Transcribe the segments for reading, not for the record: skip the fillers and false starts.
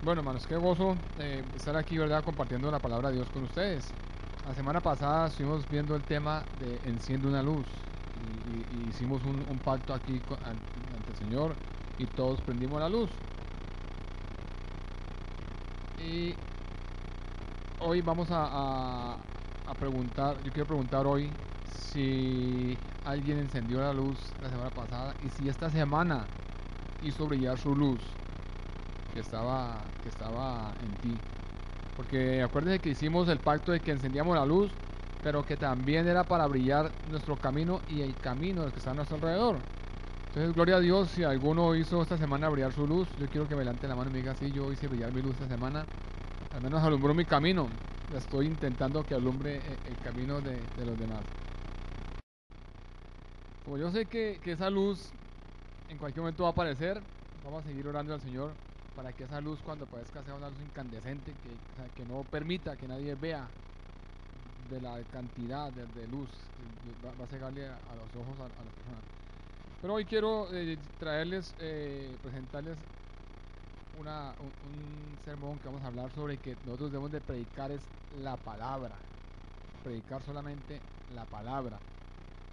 Bueno, hermanos, qué gozo estar aquí, ¿verdad? Compartiendo la palabra de Dios con ustedes. La semana pasada estuvimos viendo el tema de enciende una luz y hicimos un pacto aquí ante el Señor y todos prendimos la luz. Y hoy vamos a preguntar, yo quiero preguntar hoy si alguien encendió la luz la semana pasada y si esta semana hizo brillar su luz que estaba en ti. Porque acuérdense que hicimos el pacto de que encendíamos la luz, pero que también era para brillar nuestro camino y el camino del que está a nuestro alrededor. Entonces, gloria a Dios, si alguno hizo esta semana brillar su luz, yo quiero que me levante la mano y me diga, sí, yo hice brillar mi luz esta semana, al menos alumbró mi camino. Estoy intentando que alumbre el camino de los demás. Como yo sé que esa luz en cualquier momento va a aparecer, vamos a seguir orando al Señor para que esa luz cuando aparezca sea una luz incandescente, o sea, que no permita que nadie vea de la cantidad de luz que va a cegarle a los ojos a las personas. Pero hoy quiero traerles, presentarles un sermón que vamos a hablar sobre que nosotros debemos de predicar es la palabra. Predicar solamente la palabra.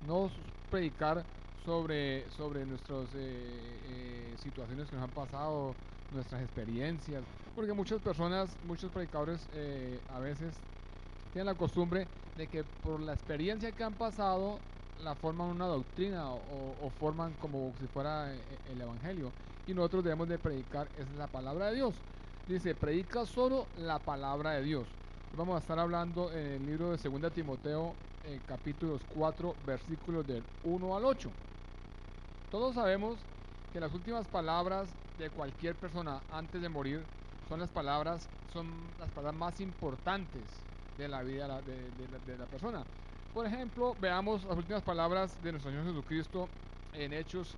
No predicar sobre nuestras situaciones que nos han pasado, nuestras experiencias, porque muchas personas, muchos predicadores a veces tienen la costumbre de que por la experiencia que han pasado la forman una doctrina o forman como si fuera el evangelio, y nosotros debemos de predicar es la palabra de Dios. Dice, predica solo la palabra de Dios. Vamos a estar hablando en el libro de 2 Timoteo, capítulos 4, versículos del 1 al 8. Todos sabemos que las últimas palabras de cualquier persona antes de morir son las palabras más importantes de la vida de la persona. Por ejemplo, veamos las últimas palabras de nuestro Señor Jesucristo en Hechos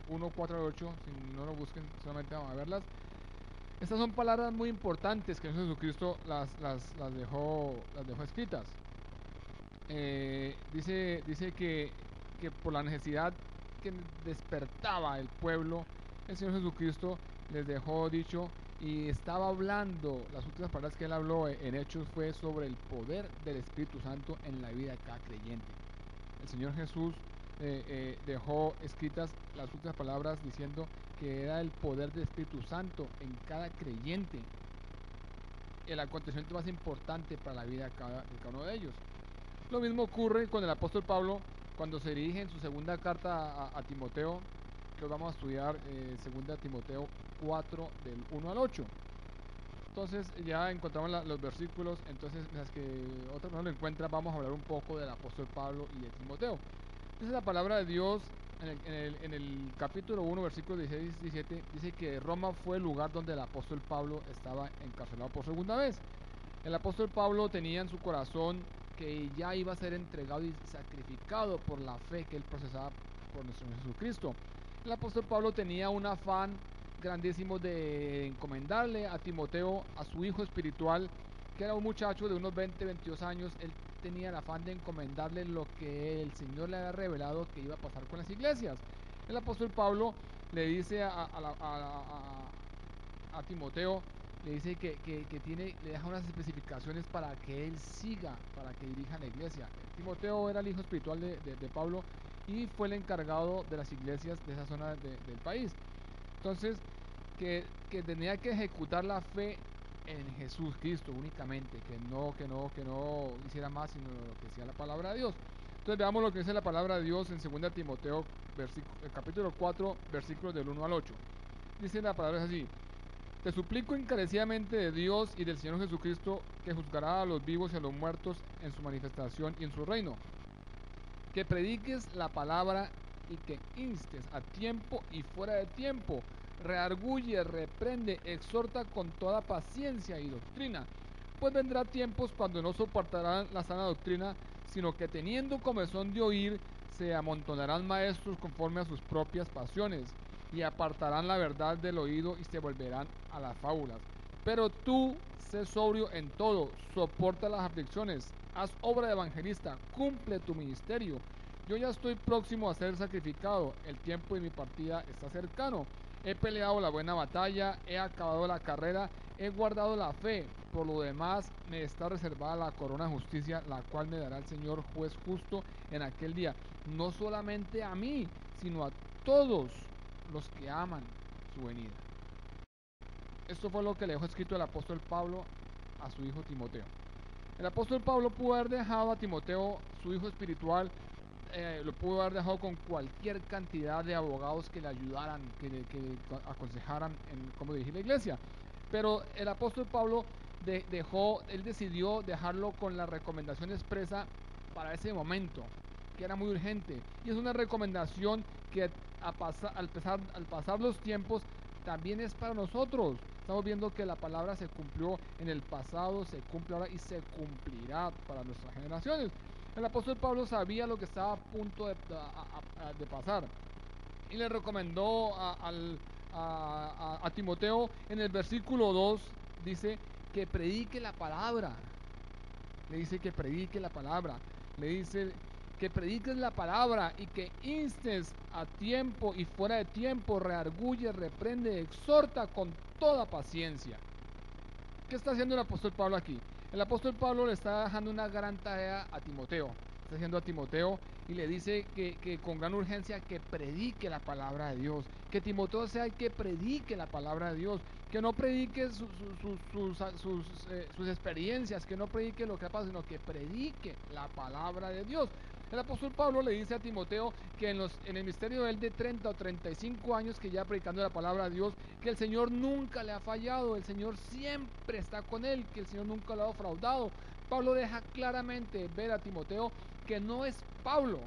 1, 4 al 8. Si no lo busquen, solamente vamos a verlas. Estas son palabras muy importantes que el Señor Jesucristo las dejó escritas. Dice que por la necesidad que despertaba el pueblo, el Señor Jesucristo les dejó dicho y estaba hablando, las últimas palabras que él habló en Hechos fue sobre el poder del Espíritu Santo en la vida de cada creyente. El Señor Jesús dejó escritas las últimas palabras diciendo que era el poder del Espíritu Santo en cada creyente, el acontecimiento más importante para la vida de cada uno de ellos. Lo mismo ocurre con el apóstol Pablo cuando se dirige en su segunda carta a Timoteo, que hoy vamos a estudiar, segunda Timoteo 4 del 1 al 8. Entonces ya encontramos los versículos, entonces mientras que otra persona lo encuentra, vamos a hablar un poco del apóstol Pablo y de Timoteo. Dice la palabra de Dios en el capítulo 1, versículos 16 y 17, dice que Roma fue el lugar donde el apóstol Pablo estaba encarcelado por segunda vez. El apóstol Pablo tenía en su corazón que ya iba a ser entregado y sacrificado por la fe que él procesaba por nuestro Señor Jesucristo. El apóstol Pablo tenía un afán grandísimo de encomendarle a Timoteo, a su hijo espiritual, que era un muchacho de unos 20, 22 años. Él tenía el afán de encomendarle lo que el Señor le había revelado que iba a pasar con las iglesias. El apóstol Pablo le dice a Timoteo, le dice le deja unas especificaciones para que él siga, para que dirija la iglesia. Timoteo era el hijo espiritual de Pablo y fue el encargado de las iglesias de esa zona del país. Entonces, que tenía que ejecutar la fe en Jesucristo únicamente, que no hiciera más sino lo que decía la palabra de Dios. Entonces veamos lo que dice la palabra de Dios en 2 Timoteo capítulo 4, versículos del 1 al 8. Dice la palabra así: te suplico encarecidamente de Dios y del Señor Jesucristo, que juzgará a los vivos y a los muertos en su manifestación y en su reino, que prediques la palabra y que instes a tiempo y fuera de tiempo, reargulle, reprende, exhorta con toda paciencia y doctrina, pues vendrá tiempos cuando no soportarán la sana doctrina, sino que teniendo comezón de oír, se amontonarán maestros conforme a sus propias pasiones, y apartarán la verdad del oído y se volverán a las fábulas. Pero tú, sé sobrio en todo, soporta las aflicciones, haz obra de evangelista, cumple tu ministerio. Yo ya estoy próximo a ser sacrificado, el tiempo de mi partida está cercano. he peleado la buena batalla, he acabado la carrera, he guardado la fe. Por lo demás, me está reservada la corona de justicia, la cual me dará el Señor juez justo en aquel día. No solamente a mí, sino a todos los que aman su venida. Esto fue lo que le dejó escrito el apóstol Pablo a su hijo Timoteo. El apóstol Pablo pudo haber dejado a Timoteo, su hijo espiritual, lo pudo haber dejado con cualquier cantidad de abogados que le ayudaran, que le aconsejaran en cómo dirigir la iglesia. Pero el apóstol Pablo él decidió dejarlo con la recomendación expresa para ese momento, que era muy urgente. Y es una recomendación que al pasar los tiempos también es para nosotros. Estamos viendo que la palabra se cumplió en el pasado, se cumple ahora y se cumplirá para nuestras generaciones. El apóstol Pablo sabía lo que estaba a punto de pasar y le recomendó a Timoteo en el versículo 2, dice que predique la palabra. Le dice que predique la palabra. Le dice que prediques la palabra y que instes a tiempo y fuera de tiempo, reargulle, reprende, exhorta con toda paciencia. ¿Qué está haciendo el apóstol Pablo aquí? El apóstol Pablo le está dejando una gran tarea a Timoteo. Está haciendo a Timoteo y le dice que con gran urgencia que predique la palabra de Dios. Que Timoteo sea el que predique la palabra de Dios. Que no predique sus experiencias, que no predique lo que ha pasado, sino que predique la palabra de Dios. El apóstol Pablo le dice a Timoteo que en el ministerio de él de 30 o 35 años que ya predicando la palabra de Dios, que el Señor nunca le ha fallado, el Señor siempre está con él, que el Señor nunca lo ha defraudado. Pablo deja claramente ver a Timoteo que no es Pablo,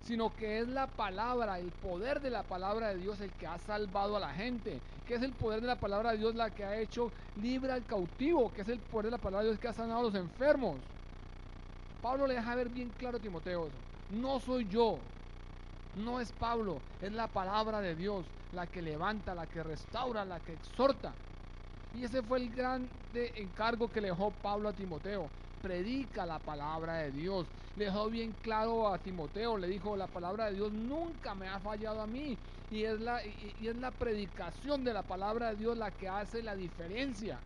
sino que es la palabra, el poder de la palabra de Dios el que ha salvado a la gente, que es el poder de la palabra de Dios la que ha hecho libre al cautivo, que es el poder de la palabra de Dios que ha sanado a los enfermos. Pablo le deja ver bien claro a Timoteo eso. No soy yo, no es Pablo, es la palabra de Dios la que levanta, la que restaura, la que exhorta. Y ese fue el gran encargo que le dejó Pablo a Timoteo. Predica la palabra de Dios. Le dejó bien claro a Timoteo, le dijo, la palabra de Dios nunca me ha fallado a mí. Y es la predicación de la palabra de Dios la que hace la diferencia.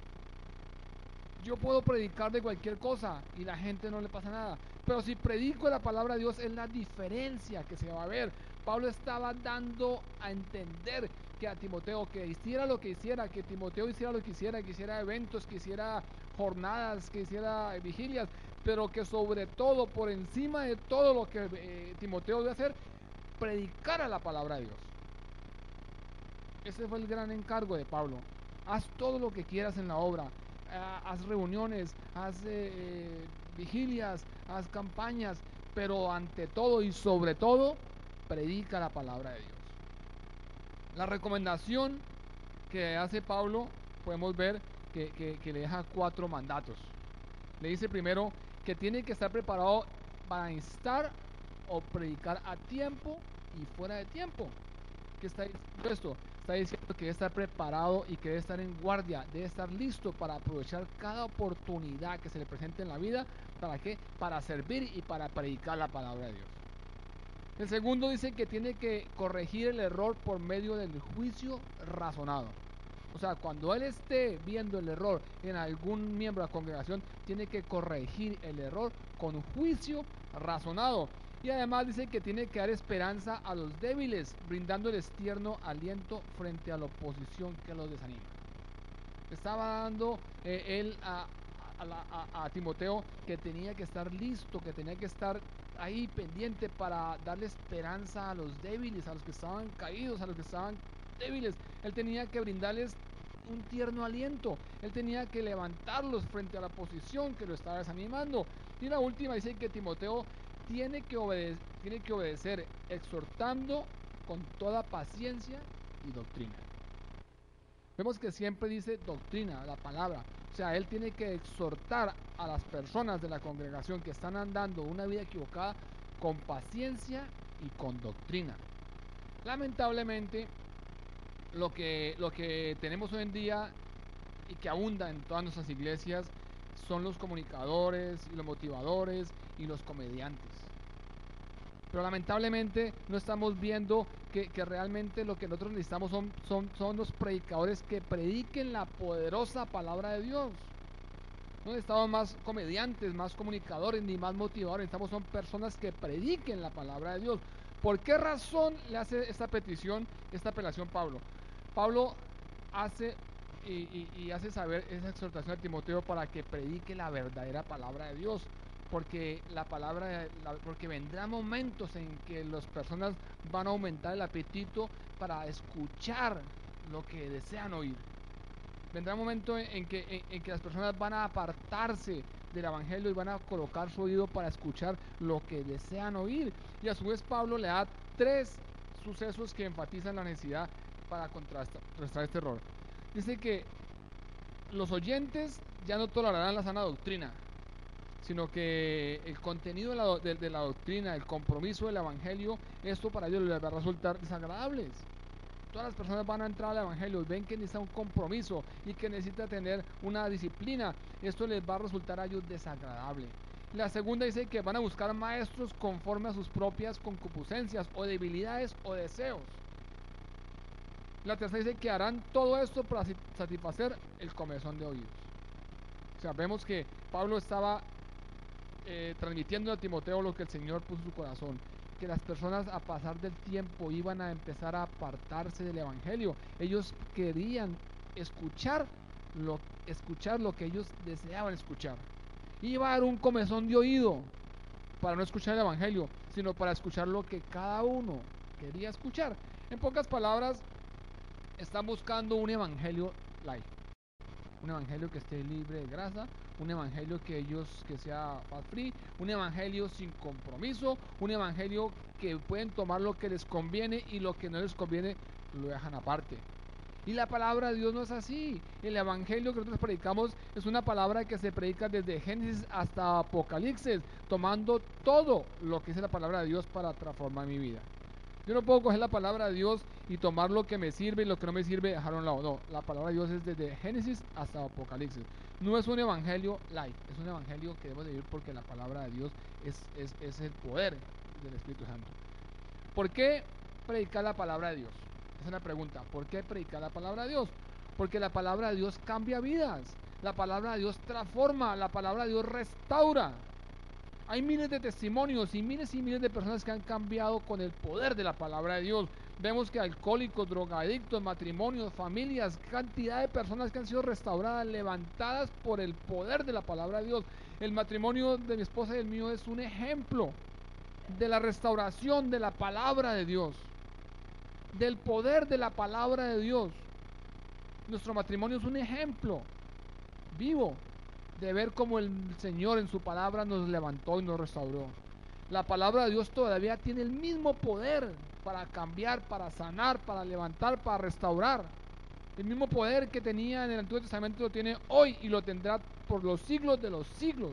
Yo puedo predicar de cualquier cosa y la gente no le pasa nada. Pero si predico la palabra de Dios es la diferencia que se va a ver. Pablo estaba dando a entender que a Timoteo que hiciera lo que hiciera, que Timoteo hiciera lo que hiciera, que hiciera eventos, que hiciera jornadas, que hiciera vigilias, pero que sobre todo, por encima de todo lo que Timoteo debe hacer, predicara la palabra de Dios. Ese fue el gran encargo de Pablo. Haz todo lo que quieras en la obra. Haz reuniones, haz vigilias, haz campañas, pero ante todo y sobre todo, predica la palabra de Dios. La recomendación que hace Pablo, podemos ver que le deja 4 mandatos. Le dice primero que tiene que estar preparado para instar o predicar a tiempo y fuera de tiempo. ¿Qué está diciendo esto? Está diciendo que debe estar preparado y que debe estar en guardia, debe estar listo para aprovechar cada oportunidad que se le presente en la vida. ¿Para qué? Para servir y para predicar la palabra de Dios. El segundo dice que tiene que corregir el error por medio del juicio razonado. O sea, cuando él esté viendo el error en algún miembro de la congregación, tiene que corregir el error con juicio razonado. Y además dice que tiene que dar esperanza a los débiles, brindándoles tierno aliento frente a la oposición que los desanima. Estaba dando él a Timoteo que tenía que estar listo, que tenía que estar ahí pendiente para darle esperanza a los débiles, a los que estaban caídos, a los que estaban débiles. Él tenía que brindarles un tierno aliento. Él tenía que levantarlos frente a la oposición que lo estaba desanimando. Y la última dice que Timoteo tiene que obedecer exhortando con toda paciencia y doctrina. Vemos que siempre dice doctrina, la palabra. O sea, él tiene que exhortar a las personas de la congregación que están andando una vida equivocada con paciencia y con doctrina. Lamentablemente, lo que tenemos hoy en día y que abunda en todas nuestras iglesias son los comunicadores y los motivadores y los comediantes. Pero lamentablemente no estamos viendo que realmente lo que nosotros necesitamos son los predicadores que prediquen la poderosa palabra de Dios. No necesitamos más comediantes, más comunicadores, ni más motivadores. Necesitamos son personas que prediquen la palabra de Dios. ¿Por qué razón le hace esta petición, esta apelación Pablo? Pablo hace y hace saber esa exhortación a Timoteo para que predique la verdadera palabra de Dios. Porque porque vendrán momentos en que las personas van a aumentar el apetito para escuchar lo que desean oír. Vendrá un momento en que las personas van a apartarse del evangelio y van a colocar su oído para escuchar lo que desean oír. Y a su vez Pablo le da 3 sucesos que enfatizan la necesidad para contrastar este error. Dice que los oyentes ya no tolerarán la sana doctrina, sino que el contenido de la doctrina, el compromiso del evangelio, esto para ellos les va a resultar desagradables. Todas las personas van a entrar al evangelio y ven que necesita un compromiso y que necesita tener una disciplina. Esto les va a resultar a ellos desagradable. La segunda dice que van a buscar maestros conforme a sus propias concupiscencias o debilidades o deseos. La tercera dice que harán todo esto para satisfacer el comezón de oídos. O sea, vemos que Pablo estaba transmitiendo a Timoteo lo que el Señor puso en su corazón, que las personas a pasar del tiempo iban a empezar a apartarse del evangelio. Ellos querían escuchar lo que ellos deseaban escuchar. Iba a haber un comezón de oído para no escuchar el evangelio, sino para escuchar lo que cada uno quería escuchar. En pocas palabras, están buscando un evangelio light, un evangelio que esté libre de grasa, un evangelio que sea fat free, un evangelio sin compromiso, un evangelio que pueden tomar lo que les conviene y lo que no les conviene lo dejan aparte. Y la palabra de Dios no es así. El evangelio que nosotros predicamos es una palabra que se predica desde Génesis hasta Apocalipsis, tomando todo lo que es la palabra de Dios para transformar mi vida. Yo no puedo coger la palabra de Dios y tomar lo que me sirve y lo que no me sirve dejarlo a un lado. No, la palabra de Dios es desde Génesis hasta Apocalipsis. No es un evangelio light, es un evangelio que debemos de vivir porque la palabra de Dios es el poder del Espíritu Santo. ¿Por qué predicar la palabra de Dios? Es una pregunta. ¿Por qué predicar la palabra de Dios? Porque la palabra de Dios cambia vidas. La palabra de Dios transforma. La palabra de Dios restaura. Hay miles de testimonios y miles de personas que han cambiado con el poder de la palabra de Dios. Vemos que alcohólicos, drogadictos, matrimonios, familias, cantidad de personas que han sido restauradas, levantadas por el poder de la palabra de Dios. El matrimonio de mi esposa y el mío es un ejemplo de la restauración de la palabra de Dios, del poder de la palabra de Dios. Nuestro matrimonio es un ejemplo vivo de ver cómo el Señor en su palabra nos levantó y nos restauró. La palabra de Dios todavía tiene el mismo poder para cambiar, para sanar, para levantar, para restaurar. El mismo poder que tenía en el Antiguo Testamento lo tiene hoy y lo tendrá por los siglos de los siglos.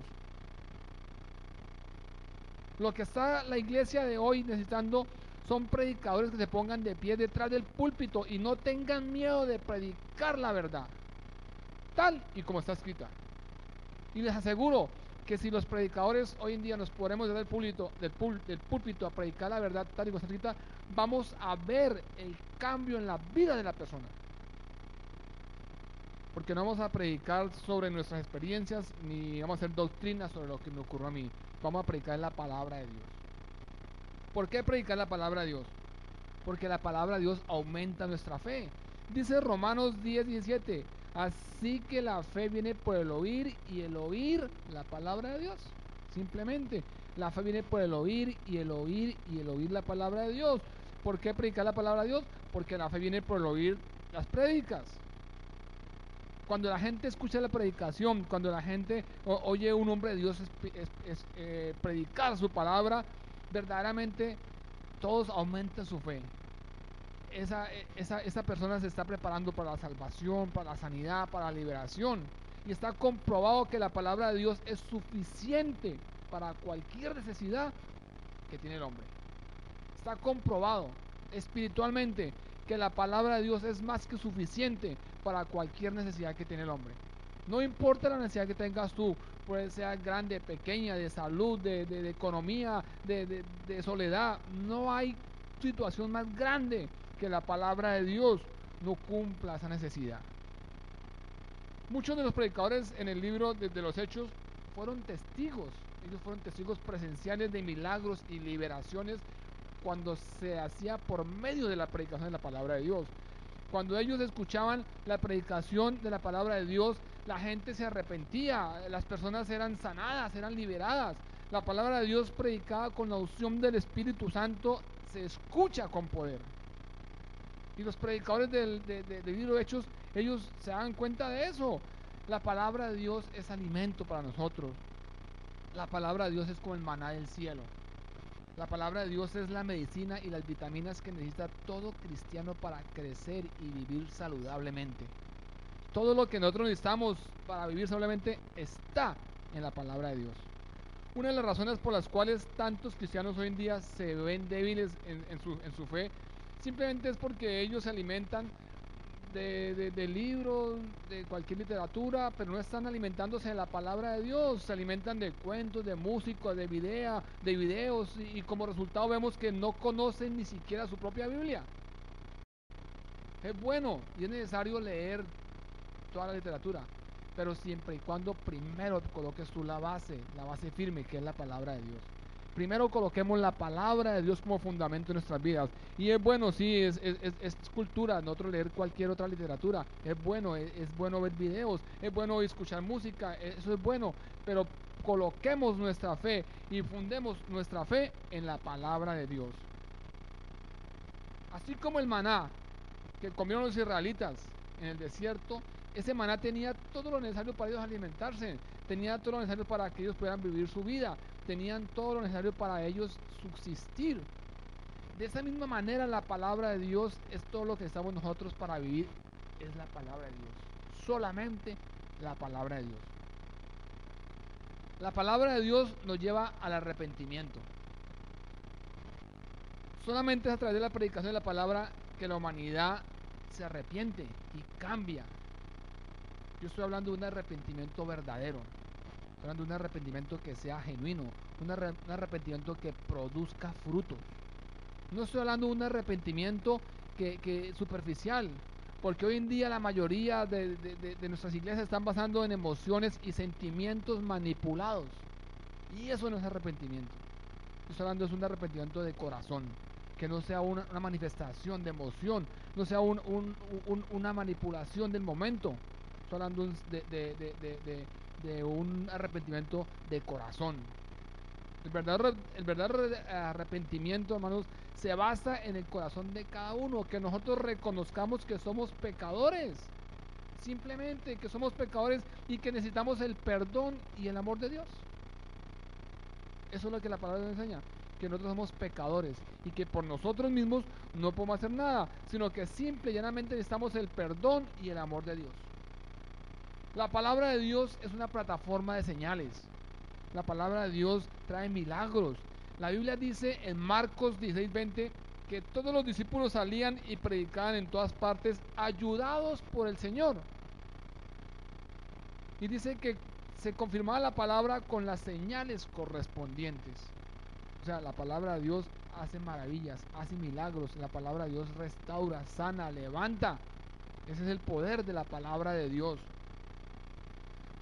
Lo que está la iglesia de hoy necesitando son predicadores que se pongan de pie detrás del púlpito y no tengan miedo de predicar la verdad, tal y como está escrita. Y les aseguro que si los predicadores hoy en día nos ponemos desde del púlpito a predicar la verdad tal y como está escrita, vamos a ver el cambio en la vida de la persona. Porque no vamos a predicar sobre nuestras experiencias ni vamos a hacer doctrina sobre lo que me ocurrió a mí. Vamos a predicar la palabra de Dios. ¿Por qué predicar la palabra de Dios? Porque la palabra de Dios aumenta nuestra fe. Dice Romanos 10:17, así que la fe viene por el oír y el oír la palabra de Dios. Simplemente, la fe viene por el oír y el oír y el oír la palabra de Dios. ¿Por qué predicar la palabra de Dios? Porque la fe viene por el oír las prédicas. Cuando la gente escucha la predicación, cuando la gente oye a un hombre de Dios predicar su palabra, verdaderamente todos aumentan su fe. Esa persona se está preparando para la salvación, para la sanidad, para la liberación. Y está comprobado que la palabra de Dios es suficiente para cualquier necesidad que tiene el hombre. Está comprobado espiritualmente que la palabra de Dios es más que suficiente para cualquier necesidad que tiene el hombre. No importa la necesidad que tengas tú, puede ser grande, pequeña, de salud, de economía, de soledad. No hay situación más grande que la palabra de Dios no cumpla esa necesidad. Muchos de los predicadores en el libro de los Hechos fueron testigos. Ellos fueron testigos presenciales de milagros y liberaciones cuando se hacía por medio de la predicación de la palabra de Dios. Cuando ellos escuchaban la predicación de la palabra de Dios, la gente se arrepentía, las personas eran sanadas, eran liberadas. La palabra de Dios predicada con la unción del Espíritu Santo se escucha con poder. Y los predicadores del libro de Hechos, ellos se dan cuenta de eso. La palabra de Dios es alimento para nosotros. La palabra de Dios es como el maná del cielo. La palabra de Dios es la medicina y las vitaminas que necesita todo cristiano para crecer y vivir saludablemente. Todo lo que nosotros necesitamos para vivir saludablemente está en la palabra de Dios. Una de las razones por las cuales tantos cristianos hoy en día se ven débiles en su fe, simplemente es porque ellos se alimentan de libros, de cualquier literatura, pero no están alimentándose de la palabra de Dios. Se alimentan de cuentos, de música, de videos, y como resultado vemos que no conocen ni siquiera su propia Biblia. Es bueno y es necesario leer toda la literatura, pero siempre y cuando primero coloques tú la base firme, que es la palabra de Dios. Primero coloquemos la palabra de Dios como fundamento en nuestras vidas. Y es bueno, sí, es cultura, nosotros leer cualquier otra literatura. Es bueno ver videos, es bueno escuchar música, eso es bueno. Pero coloquemos nuestra fe y fundemos nuestra fe en la palabra de Dios. Así como el maná que comieron los israelitas en el desierto, ese maná tenía todo lo necesario para ellos alimentarse, tenía todo lo necesario para que ellos pudieran vivir su vida, tenían todo lo necesario para ellos subsistir. De esa misma manera la palabra de Dios es todo lo que necesitamos nosotros para vivir, es la palabra de Dios, solamente la palabra de Dios. La palabra de Dios nos lleva al arrepentimiento. Solamente es a través de la predicación de la palabra que la humanidad se arrepiente y cambia. Yo estoy hablando de un arrepentimiento verdadero. Estoy hablando de un arrepentimiento que sea genuino, un arrepentimiento que produzca frutos. No estoy hablando de un arrepentimiento que superficial, porque hoy en día la mayoría de nuestras iglesias están basando en emociones y sentimientos manipulados. Y eso no es arrepentimiento. Yo estoy hablando de un arrepentimiento de corazón, que no sea una manifestación de emoción, no sea una manipulación del momento. Estoy hablando de un arrepentimiento de corazón. El verdadero arrepentimiento, hermanos, se basa en el corazón de cada uno, que nosotros reconozcamos que somos pecadores, simplemente que somos pecadores y que necesitamos el perdón y el amor de Dios. Eso es lo que la palabra nos enseña, que nosotros somos pecadores y que por nosotros mismos no podemos hacer nada, sino que simple y llanamente necesitamos el perdón y el amor de Dios. La palabra de Dios es una plataforma de señales. La palabra de Dios trae milagros. La Biblia dice en Marcos 16:20 que todos los discípulos salían y predicaban en todas partes, ayudados por el Señor. Y dice que se confirmaba la palabra con las señales correspondientes. O sea, la palabra de Dios hace maravillas, hace milagros. La palabra de Dios restaura, sana, levanta. Ese es el poder de la palabra de Dios.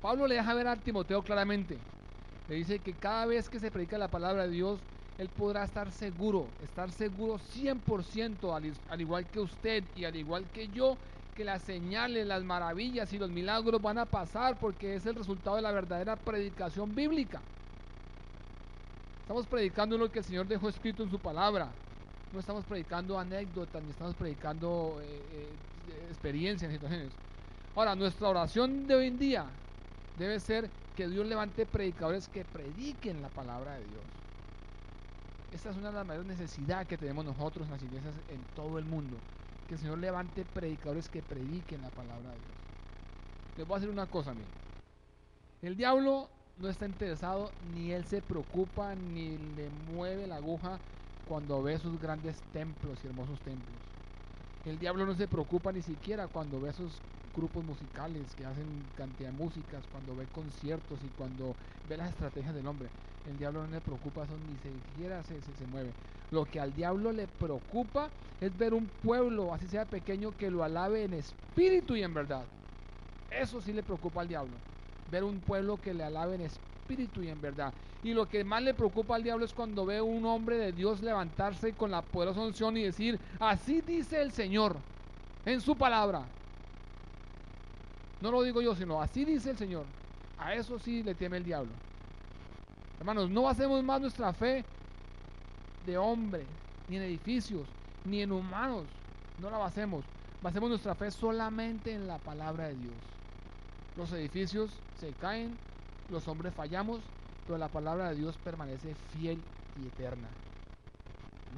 Pablo le deja ver a Timoteo claramente. Le dice que cada vez que se predica la palabra de Dios, él podrá estar seguro 100%, al igual que usted y al igual que yo, que las señales, las maravillas y los milagros van a pasar, porque es el resultado de la verdadera predicación bíblica. Estamos predicando lo que el Señor dejó escrito en su palabra. No estamos predicando anécdotas, ni estamos predicando experiencias, situaciones. Ahora, nuestra oración de hoy en día debe ser que Dios levante predicadores que prediquen la palabra de Dios. Esta es una de las mayores necesidades que tenemos nosotros en las iglesias en todo el mundo. Que el Señor levante predicadores que prediquen la palabra de Dios. Les voy a decir una cosa, miren. El diablo no está interesado, ni él se preocupa, ni le mueve la aguja cuando ve sus grandes templos y hermosos templos. El diablo no se preocupa ni siquiera cuando ve esos grupos musicales que hacen cantidad de músicas, cuando ve conciertos y cuando ve las estrategias del hombre. El diablo no le preocupa eso, ni siquiera se mueve. Lo que al diablo le preocupa es ver un pueblo, así sea pequeño, que lo alabe en espíritu y en verdad. Eso sí le preocupa al diablo, ver un pueblo que le alabe en espíritu y en verdad. Y lo que más le preocupa al diablo es cuando ve un hombre de Dios levantarse con la poderosa unción y decir: así dice el Señor en su palabra. No lo digo yo, sino así dice el Señor. A eso sí le teme el diablo. Hermanos, no basemos más nuestra fe de hombre, ni en edificios, ni en humanos. No la basemos. Basemos nuestra fe solamente en la palabra de Dios. Los edificios se caen, los hombres fallamos, pero la palabra de Dios permanece fiel y eterna.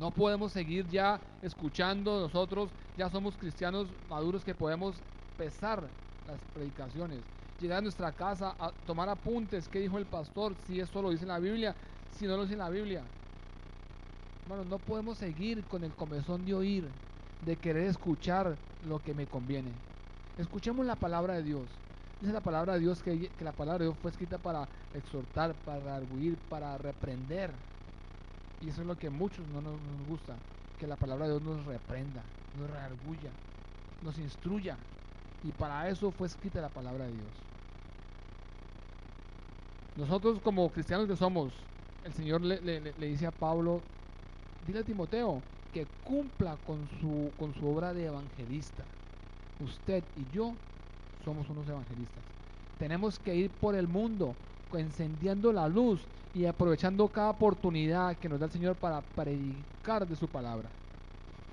No podemos seguir ya escuchando. Nosotros ya somos cristianos maduros que podemos pesar las predicaciones, llegar a nuestra casa a tomar apuntes. ¿Qué dijo el pastor? Si esto lo dice en la Biblia, si no lo dice en la Biblia. Bueno, no podemos seguir con el comezón de oír, de querer escuchar lo que me conviene. Escuchemos la palabra de Dios. Dice la palabra de Dios que la palabra de Dios fue escrita para exhortar, para arguir, para reprender. Y eso es lo que a muchos no nos gusta, que la palabra de Dios nos reprenda, nos reargulla, nos instruya. Y para eso fue escrita la palabra de Dios. Nosotros como cristianos que somos, el Señor le dice a Pablo: dile a Timoteo que cumpla con su obra de evangelista. Usted y yo somos unos evangelistas. Tenemos que ir por el mundo encendiendo la luz y aprovechando cada oportunidad que nos da el Señor para predicar de su palabra.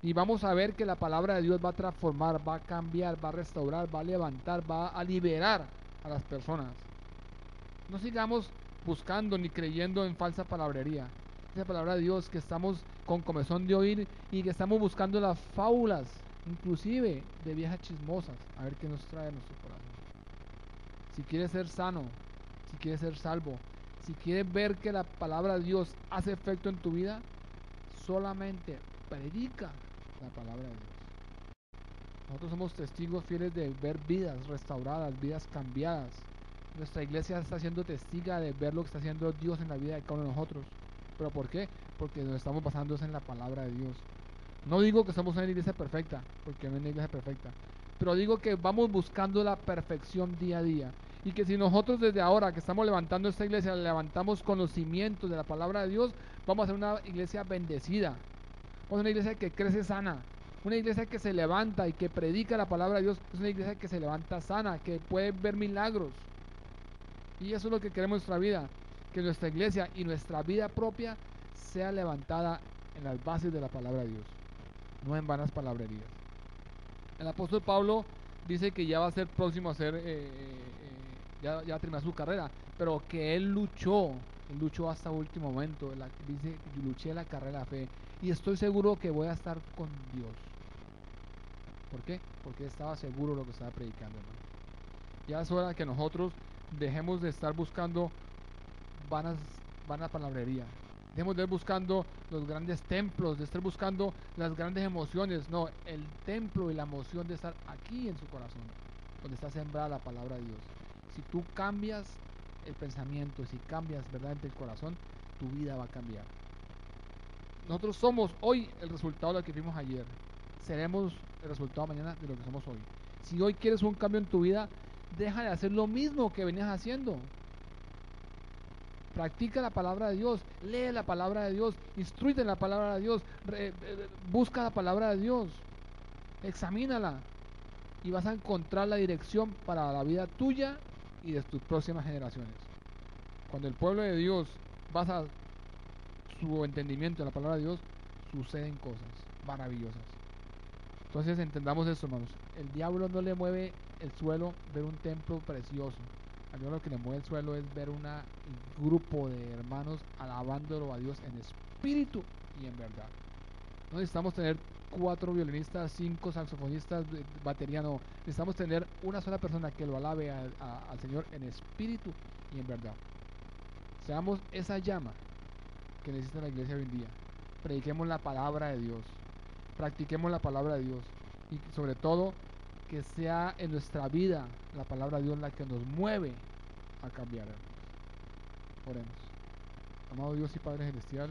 Y vamos a ver que la palabra de Dios va a transformar, va a cambiar, va a restaurar, va a levantar, va a liberar a las personas. No sigamos buscando ni creyendo en falsa palabrería. Esa palabra de Dios que estamos con comezón de oír y que estamos buscando las fábulas, inclusive de viejas chismosas, a ver qué nos trae a nuestro corazón. Si quieres ser sano, si quieres ser salvo, si quieres ver que la palabra de Dios hace efecto en tu vida, solamente predica la palabra de Dios. Nosotros somos testigos fieles de ver vidas restauradas, vidas cambiadas. Nuestra iglesia está siendo testiga de ver lo que está haciendo Dios en la vida de cada uno de nosotros. ¿Pero por qué? Porque nos estamos basando en la palabra de Dios. No digo que somos una iglesia perfecta, porque no hay una iglesia perfecta, pero digo que vamos buscando la perfección día a día. Y que si nosotros desde ahora que estamos levantando esta iglesia, levantamos conocimientos de la palabra de Dios, vamos a ser una iglesia bendecida. Vamos a ser una iglesia que crece sana. Una iglesia que se levanta y que predica la palabra de Dios. Es una iglesia que se levanta sana, que puede ver milagros. Y eso es lo que queremos en nuestra vida. Que nuestra iglesia y nuestra vida propia sea levantada en las bases de la palabra de Dios, no en vanas palabrerías. El apóstol Pablo dice que ya va a ser próximo a ser, ya va a terminar su carrera, pero que él luchó hasta el último momento. Dice: luché la carrera de la fe y estoy seguro que voy a estar con Dios. ¿Por qué? Porque estaba seguro de lo que estaba predicando, hermano. Ya es hora que nosotros dejemos de estar buscando vanas palabrería. Dejemos de ir buscando los grandes templos, de estar buscando las grandes emociones. No, el templo y la emoción de estar aquí en su corazón, donde está sembrada la palabra de Dios. Si tú cambias el pensamiento, si cambias verdaderamente el corazón, tu vida va a cambiar. Nosotros somos hoy el resultado de lo que vimos ayer. Seremos el resultado mañana de lo que somos hoy. Si hoy quieres un cambio en tu vida, deja de hacer lo mismo que venías haciendo. Practica la palabra de Dios, lee la palabra de Dios, instrúyete en la palabra de Dios, busca la palabra de Dios, examínala y vas a encontrar la dirección para la vida tuya y de tus próximas generaciones. Cuando el pueblo de Dios basa su entendimiento en la palabra de Dios, suceden cosas maravillosas. Entonces entendamos esto, hermanos. El diablo no le mueve el suelo ver un templo precioso. Al diablo lo que le mueve el suelo es ver un grupo de hermanos alabándolo a Dios en espíritu y en verdad. No necesitamos tener 4 violinistas, 5 saxofonistas, batería, no. Necesitamos tener una sola persona que lo alabe al Señor en espíritu y en verdad. Seamos esa llama que necesita la iglesia hoy en día. Prediquemos la palabra de Dios, practiquemos la palabra de Dios y sobre todo que sea en nuestra vida la palabra de Dios la que nos mueve a cambiar, hermanos. Oremos. Amado Dios y Padre Celestial,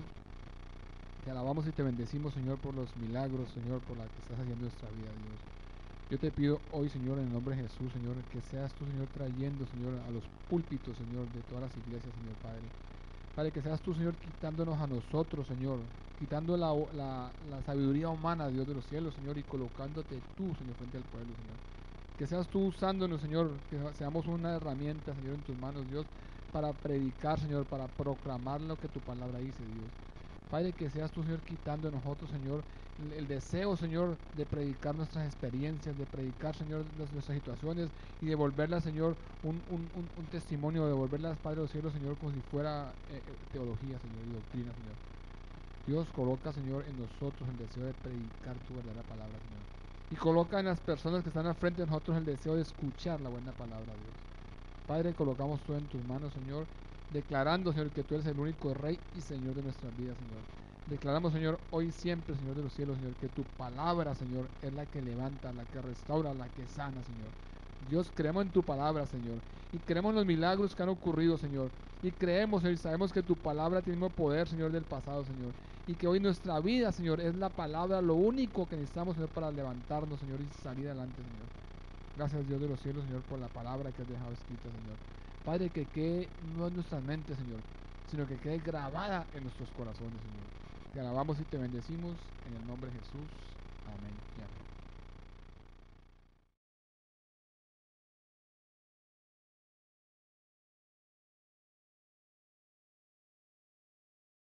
te alabamos y te bendecimos, Señor, por los milagros, Señor, por la que estás haciendo en nuestra vida, Dios. Yo te pido hoy, Señor, en el nombre de Jesús, Señor, que seas tú, Señor, trayendo, Señor, a los púlpitos, Señor, de todas las iglesias, Señor Padre. Padre, que seas tú, Señor, quitándonos a nosotros, Señor, quitando la sabiduría humana, Dios de los cielos, Señor, y colocándote tú, Señor, frente al pueblo, Señor. Que seas tú usándonos, Señor, que seamos una herramienta, Señor, en tus manos, Dios, para predicar, Señor, para proclamar lo que tu palabra dice, Dios. Padre, que seas tú, Señor, quitando de nosotros, Señor, el deseo, Señor, de predicar nuestras experiencias, de predicar, Señor, nuestras situaciones y de volverlas, Señor, un testimonio, de volverlas, Padre de los cielos, Señor, como si fuera teología, Señor, y doctrina, Señor. Dios, coloca, Señor, en nosotros el deseo de predicar tu verdadera palabra, Señor. Y coloca en las personas que están al frente de nosotros el deseo de escuchar la buena palabra, Dios. Padre, colocamos todo en tus manos, Señor, declarando, Señor, que tú eres el único Rey y Señor de nuestras vidas, Señor. Declaramos, Señor, hoy siempre, Señor de los cielos, Señor, que tu palabra, Señor, es la que levanta, la que restaura, la que sana, Señor. Dios, creemos en tu palabra, Señor, y creemos en los milagros que han ocurrido, Señor, y creemos, Señor, y sabemos que tu palabra tiene el mismo poder, Señor, del pasado, Señor, y que hoy nuestra vida, Señor, es la palabra, lo único que necesitamos, Señor, para levantarnos, Señor, y salir adelante, Señor. Gracias, Dios de los cielos, Señor, por la palabra que has dejado escrita, Señor. Padre, que quede no en nuestras mentes, Señor, sino que quede grabada en nuestros corazones, Señor. Te alabamos y te bendecimos en el nombre de Jesús. Amén y amén.